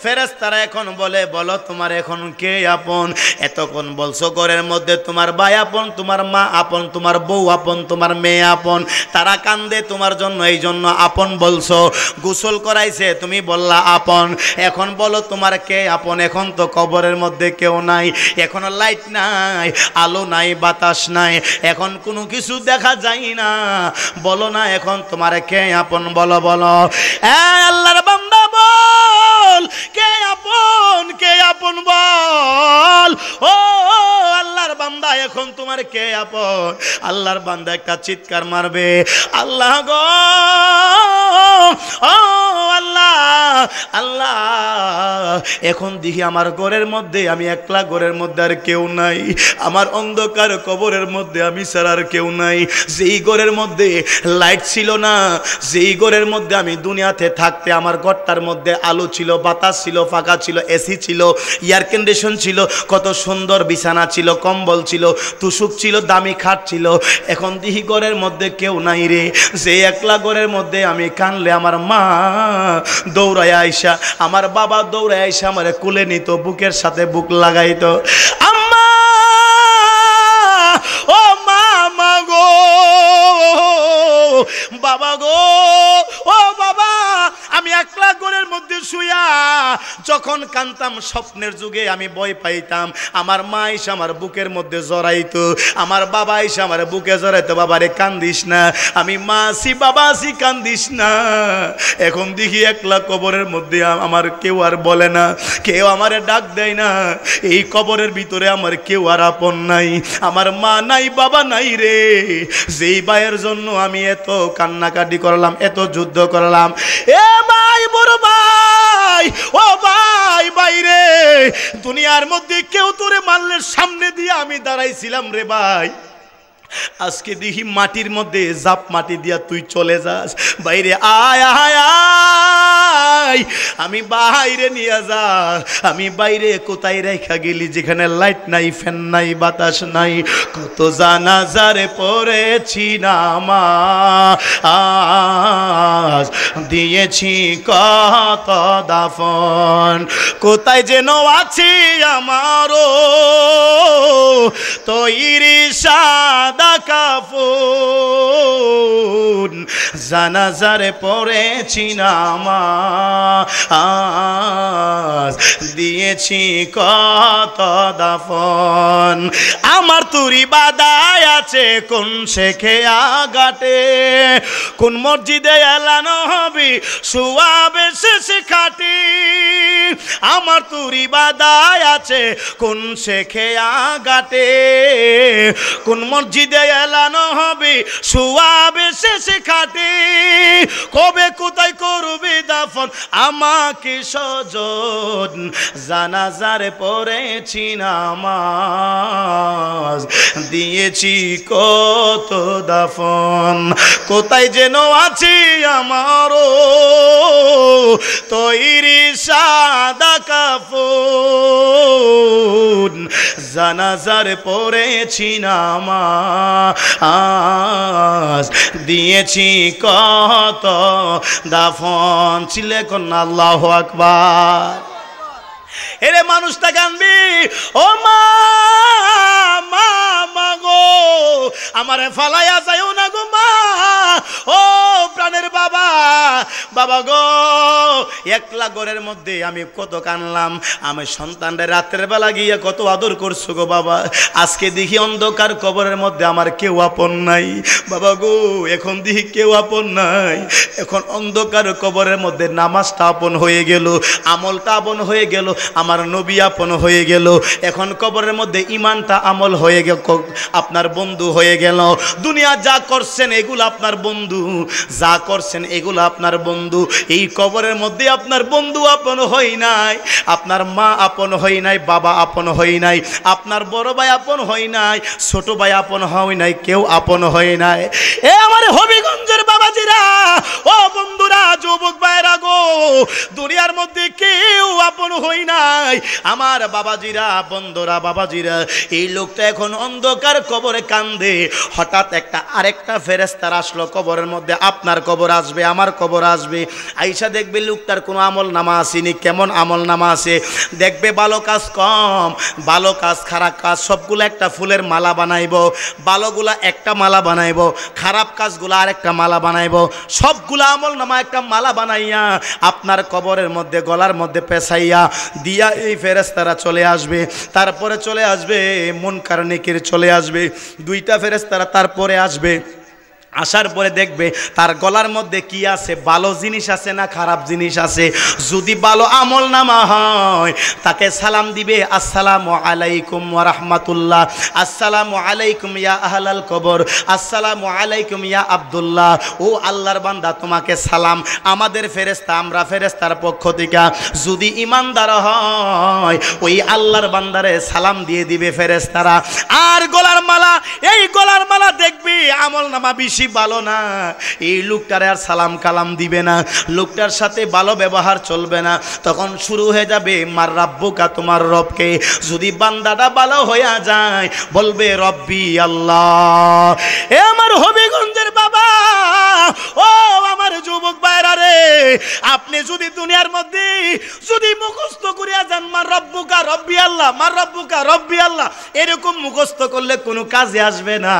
ফেরেশতারা এখন বলে, বলো তোমার এখন কে আপন? এতক্ষণ বলছো ঘরের মধ্যে তোমার ভাই আপন, তোমার মা আপন, তোমার বউ আপন, তোমার মেয়ে আপন, তারা কান্দে তোমার জন্য, এই জন্য আপন বলছো। গোসল করাইছে তুমি বললা আপন, এখন বলো তোমার কে আপন? এখন তো কবরের মধ্যে কেউ নাই, এখন লাইট নাই, আলো নাই, বাতাস নাই, এখন কোনো কিছু দেখা যায় না, বলো না এখন তোমার কে আপন? বলো বলো। আল্লাহর বান্দা বল, কে আপন, কে আপন বল। ও আল্লাহর বান্দা এখন তোমার কে আপন? আল্লাহর বান্দা একটা চিৎকার মারবে, আল্লাহ গো, ও আল্লাহ, আল্লাহ এখন দেখি আমার ঘরের মধ্যে আমি একলা, ঘরের মধ্যে আর কেউ নাই, আমার অন্ধকার কবরের মধ্যে আমি ছাড়া আর কেউ নাই। যেই ঘরের মধ্যে লাইট ছিল না, যেই ঘরের মধ্যে আমি দুনিয়াতে থাকতে আমার ঘরটার মধ্যে আলো ছিল, বাতাস ছিল, ফাঁকা ছিল, এসি ছিল, এয়ার কন্ডিশন ছিল, কত সুন্দর বিছানা ছিল, কম্বল ছিল, তুষুক ছিল, দামি খাট ছিল, এখন দেখি ঘরের মধ্যে কেউ নাই রে। যে একলা ঘরের মধ্যে আমি কানলে আমার মা দৌড়ায় আইসা, আমার বাবা দৌড়ায় আইসা আমার কুলে নিত, বুকের সাথে বুক লাগাইতো, আম্মা ও মা গো, বাবা গো, ও বাবা। আমি একলা ঘরের মধ্যে শুয়া যখন কানতাম স্বপ্নের যুগে আমি ভয় পাইতাম, আমার মা এসে আমার বুকের মধ্যে জড়াইতো, আমার বাবা এসে আমার বুকে জড়াইতো, বাবারে কান্দিস না, আমি মা আছি, বাবা আছি, কান্দিস না। এখন দেখি একলা কবরের মধ্যে আমার কেউ আর বলে না, কেউ আমারে ডাক দেয় না, এই কবরের ভিতরে আমার কেউ আর আপন নাই, আমার মা নাই, বাবা নাই রে। যেই ভাইয়ের জন্য আমি এত কান্নাকাটি করলাম, এত যুদ্ধ করলাম, এ ভাই, বড় ভাই, ও ভাই, বাইরে দুনিয়ার মধ্যে কেউ তোরে মারলে সামনে দিয়ে আমি দাঁড়াইছিলাম রে ভাই, আজকে দেখি মাটির মধ্যে জাপ মাটি দিয়া তুই চলে যাস, বাইরে আয় আয় আয়, আমি বাইরে নিয়ে যা, আমি বাইরে কোথায় রেখা গেলি যেখানে লাইট নাই, ফ্যান নাই, বাতাস নাই, কত জানাজারে পড়েছি নামাজ, দিয়েছি কত দাফন, কোথায় যেন আছি আমারও তৈরি সাদা কাফন, জানাজারে পড়েছি নামাজ, দিয়েছি কত দাফন, আমার তুরি বাদায় আছে কোন শেখে আগাটে, কোন মসজিদে এলানো হবে শুয়াবে শেষ খাটি, আমার তুরি বাদায় আছে কোন শেখে আগাটে, কোন মসজিদে এলানো হবে শুয়াবে শেষ খাটি, কবে কোথায় করবে দাফন আমাকে সজন, জানাজার পড়েছি নামাজ, দিয়েছি কত দাফন, কোথায় যেন আছি আমারও তৈরি সাদা কাফন, জানাজার পড়েছি নামাজ, দিয়েছি কত দাফন। চিল্লে কন্যা আল্লাহু আকবার। এরে মানুষটা কানবি, ও মা মা মা গো আমারে ফালাইয়া যাইও না গো মা, ও প্রাণের বাবা বাবা গো, একলা ঘরের মধ্যে আমি কত কানলাম, আমি সন্তানদের রাতের বেলা গিয়ে কত আদর করছো গো বাবা, আজকে দেখি অন্ধকার কবরের মধ্যে আমার কেউ আপন নাই বাবা গো, এখন দেখি কেউ আপন নাই, এখন অন্ধকার কবরের মধ্যে নামাজটা আপন হয়ে গেল, আমলটা আপন হয়ে গেল, আমার নবী আপন হয়ে গেল, এখন কবরের মধ্যে ঈমানটা আমল হয়ে গেল, আপনার বন্ধু হয়ে গেল। দুনিয়া যা করছেন এগুলো আপনার বন্ধু, যা করছেন এগুলো আপনার বন্ধু, এই কবরের মধ্যে আপনার বন্ধু আপন হয় নাই, আপনার মা আপন হয় নাই, বাবা আপন হয় নাই, আপনার বড় ভাই আপন হয় নাই, ছোট ভাই আপন হয় নাই, কেউ আপন হয় নাই। এ আমার হবিগঞ্জের বাবাজিরা, ও বন্ধুরা, যুবক ভাইরা গো, দুনিয়ার মধ্যে কেউ আপন হয় নাই আমার বাবাজিরা, বন্ধুরা, বাবাজিরা। এই লোকটা এখন অন্ধকার কবরে কান্দে, হঠাৎ আরেকটা ফেরেশতা আসলো কবরের মধ্যে, আপনার কবর আসবে, আমার কবর আসবে, আইসা দেখবে লোকটার কোনো আমল নামা আসেনি। কেমন আমল নামা আছে দেখবে, ভালো কাজ কম, ভালো কাজ খারাপ কাজ সবগুলো একটা ফুলের মালা বানাইব, ভালোগুলা একটা মালা বানাইব, খারাপ কাজগুলো আরেকটা মালা বানাইব, সবগুলা আমল নামা একটা মালা বানাইয়া আপনার কবরের মধ্যে গলার মধ্যে পেঁচাইয়া দিয়া এই ফেরেশতারা চলে আসবে। তারপরে চলে আসবে মুনকার নেকির চলে আসবে, দুইটা ফেরেশতারা তারপরে আসবে। আসার পরে দেখবে তার গলার মধ্যে কি আছে, ভালো জিনিস আছে না খারাপ জিনিস আছে। যদি ভালো আমল নামা হয় তাকে সালাম দিবে, আসসালামু আলাইকুম ওয়া রাহমাতুল্লাহ, আসসালামু আলাইকুম ইয়া আহলাল কবর, আসসালামু আলাইকুম ইয়া আব্দুল্লাহ, ও আল্লাহর বান্দা তোমাকে সালাম, আমাদের ফেরেশতা, আমরা ফেরেশতার পক্ষ থেকে। যদি ইমানদার হয় ওই আল্লাহর বান্দারে সালাম দিয়ে দিবে ফেরেশতারা। আর গলার মালা, এই গলার মালা দেখবি আমল নামা বেশি ভালো না, এই লোকটার আর সালাম কালাম দিবে না, লোকটার সাথে ভালো ব্যবহার চলবে না, তখন শুরু হয়ে যাবে মার রাব্বুকা, তোমার রবকে। যদি বান্দাটা ভালো হইয়া যায় বলবে রব্বি আল্লাহ। এ আমার হবিগঞ্জের বাবা, ও আমার যুবক ভাইরা রে, আপনি যদি দুনিয়ার মধ্যে যদি মুখস্থ করিয়া যান মার রাব্বুকা রব্বি আল্লাহ, মার রাব্বুকা রব্বি আল্লাহ, এরকম মুখস্থ করলে কোনো কাজে আসবে না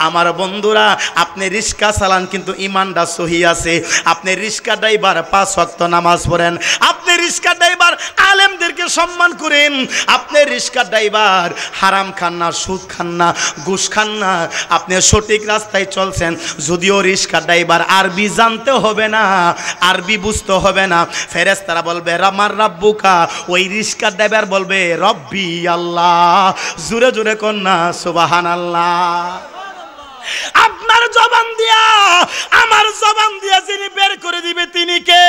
আমার বন্ধুরা। আপনি রিস্কা চালান কিন্তু ইমানটা সহি আছে, আপনি রিস্কা ড্রাইভার 5 ওয়াক্ত নামাজ পড়েন, আপনি রিস্কা ড্রাইভার আলেমদেরকে সম্মান করেন, আপনি রিস্কা ড্রাইভার হারাম খান না, সুদ খান না, ঘুষ খান না, আপনি সঠিক রাস্তায় চলছেন। যদিও রিস্কা ড্রাইভার আরবি জানতে হবে না, আরবি বুঝতে হবে না, ফেরেশতারা বলবে আমার রাব্বুকা, ওই রিস্কা ড্রাইভার বলবে রব্বি আল্লাহ। জোরে জোরে কন্যা সুবহানাল্লাহ। আপনার জবান দিয়া আমার জবান দিয়া যিনি বের করে দিবে তিনি কে?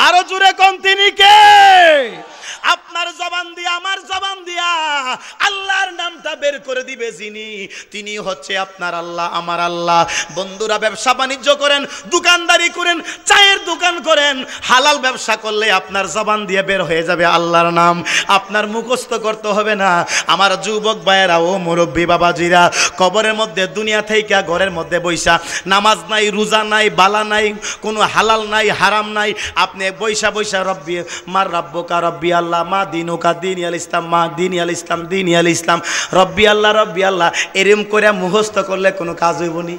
আরো জোরে কোন তিনি কে? আপনার জবান দিয়া আমার জবান দিয়া আল্লাহর নামটা বের করে দিবে যিনি, তিনি হচ্ছে আপনার আল্লাহ, আমার আল্লাহ। বন্ধুরা, ব্যবসা বাণিজ্য করেন, দোকানদারি করেন, চায়ের দোকান করেন, হালাল ব্যবসা করলে আপনার জবান দিয়ে বের হয়ে যাবে আল্লাহর নাম, আপনার মুখস্থ করতে হবে না। আমার যুবক ভাইয়েরা, ও মুরব্বী বাবাজিরা, কবরের মধ্যে দুনিয়া থেকে ঘরের মধ্যে বৈশা, নামাজ নাই, রোজা নাই, বালা নাই, কোনো হালাল নাই, হারাম নাই, আপনি বৈশা বৈশা রব্বি মার রাব্বুকা রব্বি আল্লাহ, মা দিনুকা দিনিয়াল ইসলাম, মা দিনিয়াল ইসলাম, দিনিয়াল ইসলাম, রব্বি আল্লাহ, রব্বি আল্লাহ, এরম করে মুখস্থ করলে কোনো কাজ হইব নি?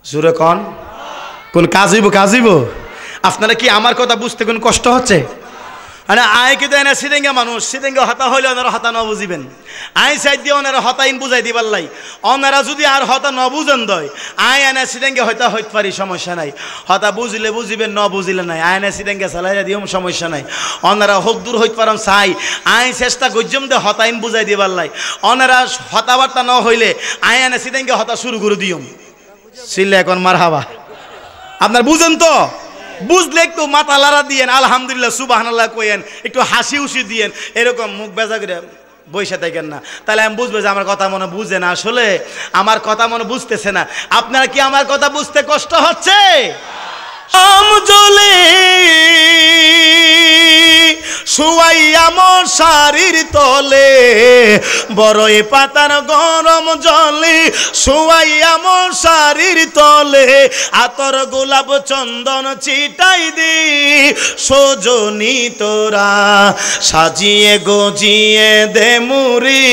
জোরে কোন, কোন কাজ হইব? কাজ হইব? আপনারা কি আমার কথা বুঝতে কোন কষ্ট হচ্ছে? মানে আয় কিন্তু এনে সিদেঙ্গা মানুষ, সিদেঙ্গা হতা হইলে ওনারা হতা ন বুঝিবেন, আই সাইড দিয়ে ওনারা হতাইন বুঝাই দিবার লাই, ওনারা যদি আর হতা ন বুঝেন দয়, আয় এনে সিদেঙ্গা হয়তো হইতে পারি, সমস্যা নাই, হতা বুঝিলে বুঝিবেন, ন বুঝিলে নাই, আয় এনে সিদেঙ্গা চালাইয়া দিও, সমস্যা নাই, ওনারা হোক দূর হইতে পারেন চাই, আয় চেষ্টা করছম দে হতাইন বুঝাই দিবার লাই, ওনারা হতাবার্তা ন হইলে আয় এনে সিদেঙ্গা হতা শুরু করে দিও, সিল্লে এখন মারহাবা। আপনার বুঝেন তো? বুঝলে একটু মাথা লাড়া দিয়েন, আলহামদুলিল্লাহ সুবহানাল্লাহ কইেন, একটু হাসি উসি দিয়েন, এরকম মুখ বেজা করে বইসা থাকেন না, তাহলে আমি বুঝবো যে আমার কথা মনে বুঝে না, আসলে আমার কথা মনে বুঝতেছে না। আপনার কি আমার কথা বুঝতে কষ্ট হচ্ছে? আমজলে শুয়াইয়া মশারির তলে, বড়ই পাতার গরম জলে শুয়াইয়া মশারির তলে, আতর গোলাপ চন্দন ছিটাই দি সজনী তোরা, সাজিয়ে গুজিয়ে দে মুরি,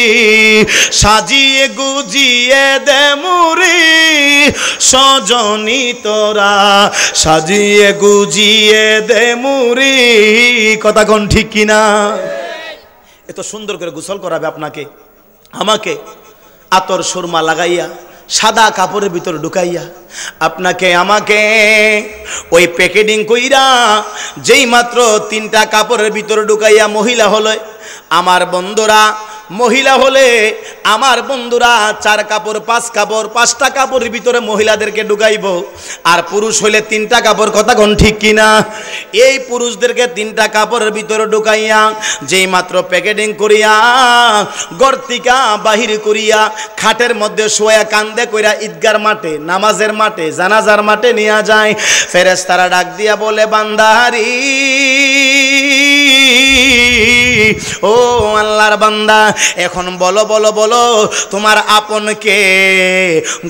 সাজিয়ে গুজিয়ে দে মুরি, সজনী তোরা সাজিয়ে গুজিয়ে দে মুরি। কথা কোন ঠিক কিনা? এত সুন্দর করে গোসল করাবে আপনাকে আমাকে, আতর সুরমা লাগাইয়া সাদা কাপড়ের ভিতরে ঢুকাইয়া আপনাকে আমাকে ওই প্যাকেটিং কইরা যেই মাত্র 3টা কাপড়ের ভিতরে ঢুকাইয়া, মহিলা হলে আমার বন্ধুরা, মহিলা হলে আমার বন্ধুরা 4 কাপড় 5 কাপড় 5টা কাপড়ের ভিতরে মহিলাদেরকে ঢুকাইব, আর পুরুষ হলে 3টা কাপড়। কথা কোন ঠিক কিনা? এই পুরুষদেরকে 3টা কাপড়ের ভিতরে ঢুকাইয়া যেই মাত্র প্যাকেটিং করিয়া ঘর থেকে বাহির করিয়া খাটের মধ্যে শোয়া কান্দে কইরা ঈদগার মাঠে, নামাজের মাঠে, জানাজার মাঠে নিয়ে যায়। ফেরেশতারা ডাক দিয়া বলে, বান্দারি ও আল্লাহর বান্দা, এখন বলো বলো বলো তোমার আপন কে?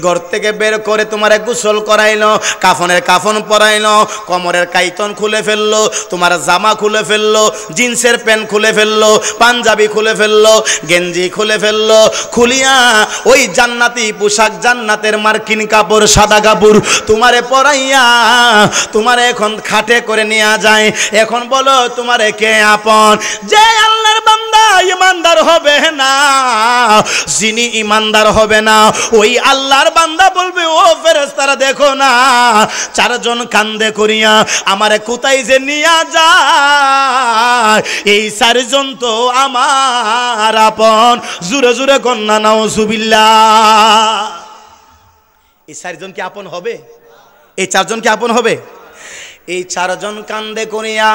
ঘর থেকে বের করে তোমারে গোসল করাইলো, কাফনের কাফন পরাইলো, কোমরের কাইতন খুলে ফেললো, তোমার জামা খুলে ফেললো, জিন্সের প্যান্ট খুলে ফেললো, পাঞ্জাবি খুলে ফেললো, গেঞ্জি খুলে ফেললো, খুলিয়া ওই জান্নাতি পোশাক, জান্নাতের মার্কিন কাপড়, সাদা কাপড় তোমারে পরাইয়া তোমারে এখন খাটে করে নিয়ে যায়। এখন বলো তোমারে কে আপন? যে আল্লাহর বান্দা ইমানদার হবে না, যিনি ইমানদার হবে না, ওই আল্লাহর বান্দা বলবে, ও ফেরেশতারা দেখো না, 4 জন কান্দে করিয়া আমারে কোথায় যে নিয়ে যায়, এই 4 জন তো আমার আপন। জুরে জুরে কন্যা নাউজুবিল্লাহ। এই 4 জন কি আপন হবে? এই 4 জন কি আপন হবে? এই 4 জন কান্দে করিয়া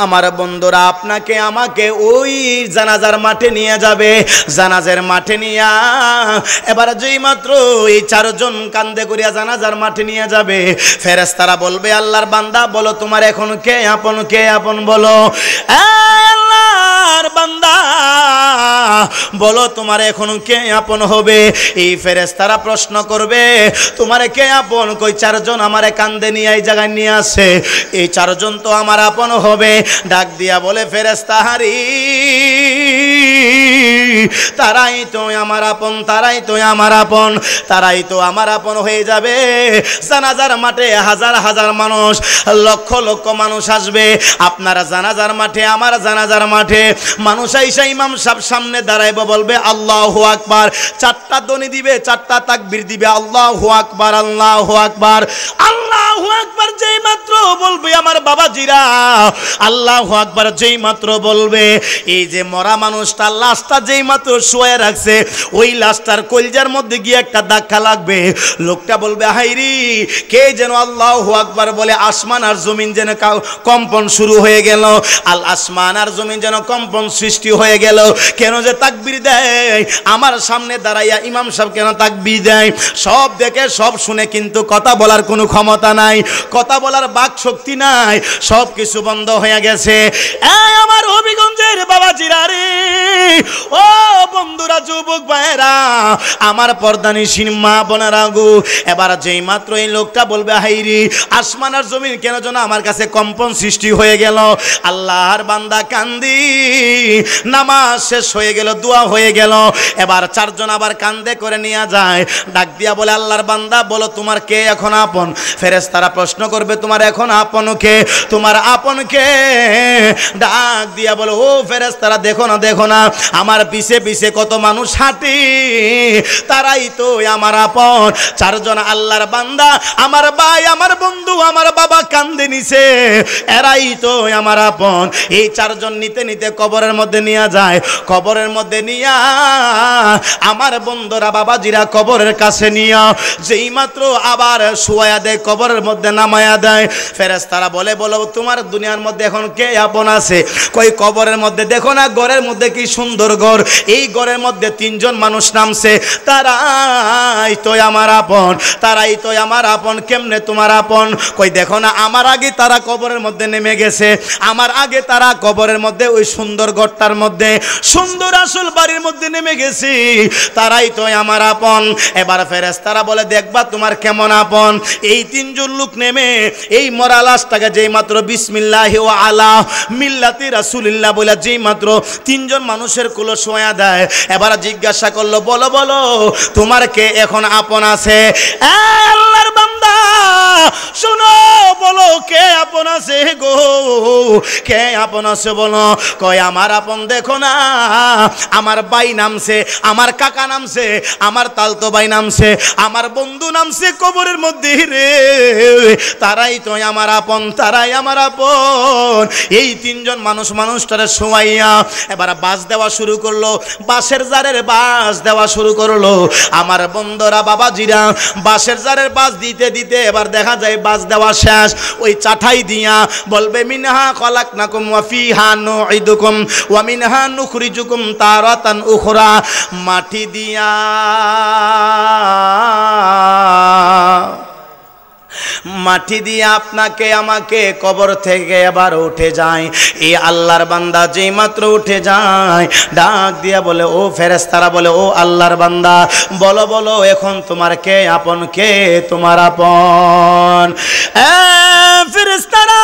আমার বন্ধুরা আপনাকে আমাকে ওই জানাজার মাঠে নিয়ে যাবে। জানাজার মাঠে নিয়া এবার যেই মাত্র এই 4 জন কান্দে করিয়া জানাজার মাঠে নিয়ে যাবে, ফেরেশতারা বলবে, আল্লাহর বান্দা বলো তোমার এখন কে আপন? কে আপন বলো? আল্লাহর বান্দা বলো তোমার এখন কে আপন হবে? এই ফেরেশতারা প্রশ্ন করবে, তোমারে কে আপন? কই 4 জন আমারে কান্দে নিয়ে এই জায়গায় নিয়ে আসে, এই 4 জন তো আমার আপন হবে। ডাক দিয়া বলে, ফেরেশতারি তারাই তো আমার আপন, তারাই তো আমার আপন, তারাই তো আমার আপন হয়ে যাবে। জানাজার মাঠে হাজার হাজার মানুষ, লক্ষ লক্ষ মানুষ আসবে আপনারা জানাজার মাঠে, আমার জানাজার মাঠে। মানুষ আইসা ইমাম সাহেব সামনে দাঁড়াইব, বলবে আল্লাহু আকবার, 4টা ধ্বনি দিবে, 4টা তাকবীর দিবে, আল্লাহু আকবার, আল্লাহু আকবার, আল্লাহু আকবার। যেই মাত্র বলবে আমার বাবাজিরা আল্লাহু আকবার, যেই মাত্র বলবে, এই যে মরা মানুষটা লাশটা যেই মাত্র শুয়ে রাখছে, ওই লাশটার কলজার মধ্যে গিয়ে একটা ধাক্কা লাগবে। লোকটা বলবে, হাইরি কে যেন আল্লাহু আকবার বলে, আসমান আর জমিন যেন কম্পন শুরু হয়ে গেল, আল আসমান আর জমিন যেন কম্পন সৃষ্টি হয়ে গেল। কেন যে তাকবীর দেয়, আমার সামনে দাঁড়াইয়া ইমাম সাহেব কেন তাকবীর দেয়, সব দেখে সব শুনে, কিন্তু কথা বলার কোনো ক্ষমতা নাই, কথা বলার বাক শক্তি নাই, সব কিছু বন্ধ হয়ে গেছে। আমার হবিগঞ্জের বাবাজিরা রে, ও বন্ধুরা, যুবক ভাইরা, আমার পর্দানিশীন মা বোনেরা গো, এবার যেই মাত্র এই লোকটা বলবে, হাইরি আসমান আর জমিন কেন যেন আমার কাছে কম্পন সৃষ্টি হয়ে গেল, আল্লাহর বান্দা কান্দি, নামাজ শেষ হয়ে গেল, দোয়া হয়ে গেল। এবার 4 জন আবার কান্দে করে নিয়ে যায়, ডাক দিয়া বলে, আল্লাহর বান্দা বলো তোমার কে এখন আপন? ফেরেশতারা প্রশ্ন করবে, তোমার এখন আপন কে? তোমার আপন কে? ডাক দিয়া বলো, ও ফেরেশতারা দেখো না, দেখো না, আমার পিছে পিছে নিচে কত মানুষ হাঁটে, তারাই তো আমার আপন। চারজন আল্লাহর বান্দা, আমার ভাই, আমার বন্ধু, আমার বাবা কান্দে নিছে, এরাই তো আমার আপন। এই চারজন নিতে নিতে কবরের মধ্যে নিয়ে যায়। কবরের মধ্যে নিয়া আমার বন্ধুরা বাবাজিরা কবরের কাছে নিয়া যেই মাত্র আবার শুয়ায়া দেয়, কবরের মধ্যে নামায়া দেয়, ফেরেশতারা বলে, বলো তোমার দুনিয়ার মধ্যে এখন কে আপন আছে? কই কবরের মধ্যে দেখো না ঘরের মধ্যে কি সুন্দর ঘর, এই ঘরের মধ্যে তিনজন মানুষ নামছে, তারাই তো আমার আপন, তারাই তো আমার আপন। কেমনে তোমার আপন? কই দেখো না আমার আগে তারা কবরের মধ্যে নেমে গেছে, আমার আগে তারা কবরের মধ্যে ওই সুন্দর ঘরটার মধ্যে সুন্দর আসল বাড়ির মধ্যে নেমে গেছে, তারাই তো আমার আপন। এবার ফেরেশতারা বলে, দেখবা তোমার কেমন আপন। এই তিনজন লোক নেমে এই মরা লাশটাকে যেই মাত্র বিসমিল্লাহি ওয়া আলা মিল্লাতি রাসূলিল্লাহ বলে যেই মাত্র তিনজন মানুষের কুলো শোয়া দেয়, এবার জিজ্ঞাসা করলো, বলো বলো তোমার কে এখন আপন আছে? আল্লাহর বান্দা শোনো, বলো কে আপন আছে গো, কে আপন আছে বলো। কয় আমার আপন দেখো না, আমার ভাই নামছে, আমার কাকা নামছে, আমার তালতো ভাই নামছে, আমার বন্ধু নামছে কবরের মধ্যে রে, তারাই তো আমার আপন, তারাই আমার আপন। এই তিনজন মানুষটারে শোয়াইয়া এবার বাস দেওয়া শুরু করলো, বাসের জারের বাস দেওয়া শুরু করলো। আমার বন্ধুরা বাবাজিরা বাসের জারের বাস দিতে দিতে এবার দেখা যায় বাস দেওয়া শেষ। ওই চাঠাই দিয়া বলবে, মিনহা খলাকনাকুম ওয়া ফিহা নুঈদুকুম ওয়া মিনহা নুখরিজুকুম তারাতান উখরা। মাটি দিয়া মাটি দিয়ে আপনাকে আমাকে কবর থেকে এবার উঠে যায়। এই আল্লাহর বান্দা যেই মাত্র উঠে যায়, ডাক দিয়া বলে, ও ফেরেশতারা বলে, ও আল্লাহর বান্দা বলো বলো এখন তোমার কে আপন, কে তোমার আপন? ফেরেশতারা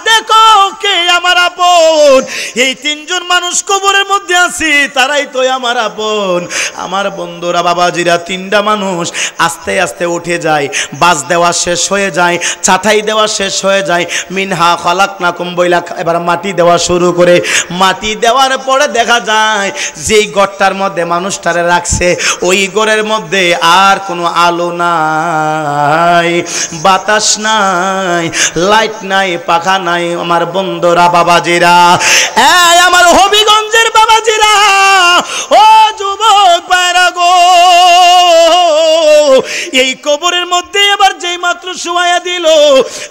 দেখো কে আমার আপন। এই তিনজন মানুষ কবরের মধ্যে আছে, তারাই তো আমার আপন। আমার বন্ধুরা বাবাজিরা তিনটা মানুষ আস্তে আস্তে উঠে যায়, বাস দেওয়া শেষ হয়ে যায়, চাটাই দেওয়া শেষ হয়ে যায়, মিনহা খলাকনাকুম বইলা এবার মাটি দেওয়া শুরু করে। মাটি দেওয়ার পরে দেখা যায় যেই ঘরটার মধ্যে মানুষটারে রাখছে ওই ঘরের মধ্যে আর কোনো আলো নাই, বাতাস নাই, লাইট নাই, পাখা নাই। আমার বন্ধুরা বাবাজিরা, আমার হবিগঞ্জের বাবাজিরা, ও যুবক ভাইরা গো, এই কবরের মধ্যে এবার যেই মাত্র শুয়াইয়া দিল,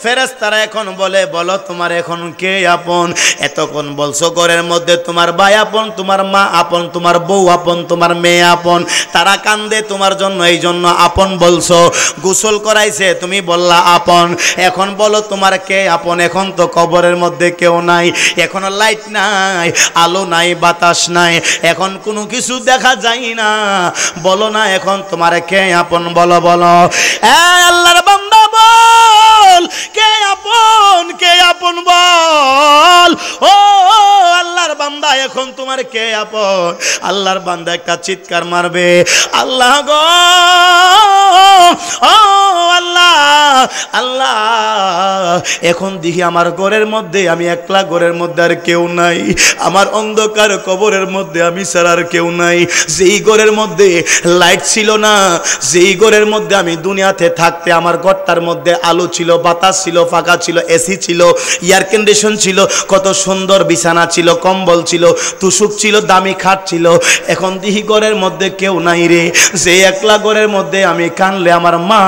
ফেরেশতারা এখন বলে, বলো তোমার এখন কে আপন? এতক্ষণ বলছো ঘরের মধ্যে তোমার ভাই আপন, তোমার মা আপন, তোমার বউ আপন, তোমার মেয়ে আপন, তারা কান্দে তোমার জন্য, এই জন্য আপন বলছো। গোসল করাইছে তুমি বললা আপন, এখন বলো তোমার কে আপন? এখন তো কবরের মধ্যে কেউ নাই, এখন লাইট নাই, আলো নাই, বাতাস নাই, এখন কোনো কিছু দেখা যায় না, বলো না এখন তোমার কে আপন? বলো বলো। আল্লাহর বান্দা বল, কে আপন, কে আপন বল। ও আল্লাহর বান্দা এখন তোমার কে আপন? আল্লাহর বান্দা একটা চিৎকার মারবে, আল্লাহ গো, ও আল্লাহ, আল্লাহ এখন দেখি আমার ঘরের মধ্যে আমি একলা, ঘরের মধ্যে আর কেউ নাই, আমার অন্ধকার কবরের মধ্যে আমি ছাড়া আর কেউ নাই। যেই ঘরের মধ্যে লাইট ছিল না, যেই ঘরের মধ্যে আমি দুনিয়াতে থাকতে আমার ঘরটার মধ্যে আলো ছিল, বাতাস ছিল, ফাঁকা ছিল, এসি ছিল, এয়ার কন্ডিশন ছিল, কত সুন্দর বিছানা ছিল, কম্বল ছিল, তুষুক ছিল, দামি খাট ছিল, এখন দেখি ঘরের মধ্যে কেউ নাই রে। যে একলা ঘরের মধ্যে আমি কানলে আমার মা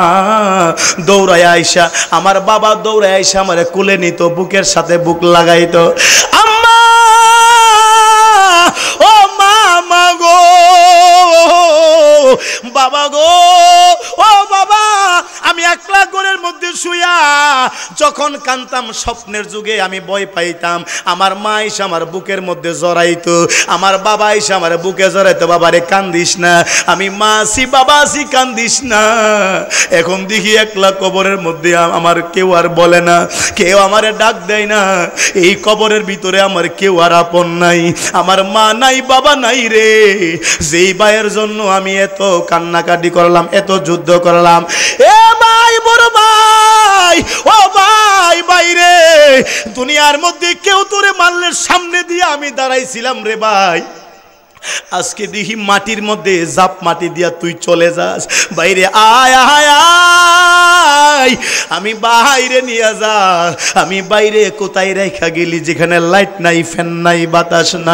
দৌড়ায় আইসা, আমার বাবা দৌড়ায় আইসা আমার কুলে নিত, বুকের সাথে বুক লাগাইতো, আম্মা ও মামা গো, বাবা গো, ও বাবা। আমি একলা ঘরের মধ্যে শুয়া যখন কানতাম, স্বপ্নের যুগে আমি ভয় পাইতাম, আমার মা এসে আমার বুকের মধ্যে জড়াইতো, আমার বাবা এসে আমার বুকে জড়াইতো, বাবারে কান্দিস না, আমি মা আছি, বাবা আছি, কান্দিস না। এখন দেখি একলা কবরের মধ্যে আমার কেউ আর বলে না, কেউ আমারে ডাক দেয় না, এই কবরের ভিতরে আমার কেউ আর আপন নাই, আমার মা নাই, বাবা নাই রে। যেই ভাইয়ের জন্য আমি এত কান্নাকাটি করলাম, এত যুদ্ধ করলাম, এ ভাই, বড় ভাই, ও ভাই, বাইরে দুনিয়ার মধ্যে কেউ তোরে মারলে সামনে দিয়ে আমি দাঁড়াইছিলাম রে ভাই, আজকে দেখি মাটির মধ্যে জাপ মাটি দিয়া তুই চলে যাস, বাইরে আয় আয় আয়, আমি বাইরে নিয়ে যা। আমি বাইরে কোথায় রেখা গেলি, যেখানে লাইট নাই, ফ্যান নাই, বাতাস নাই।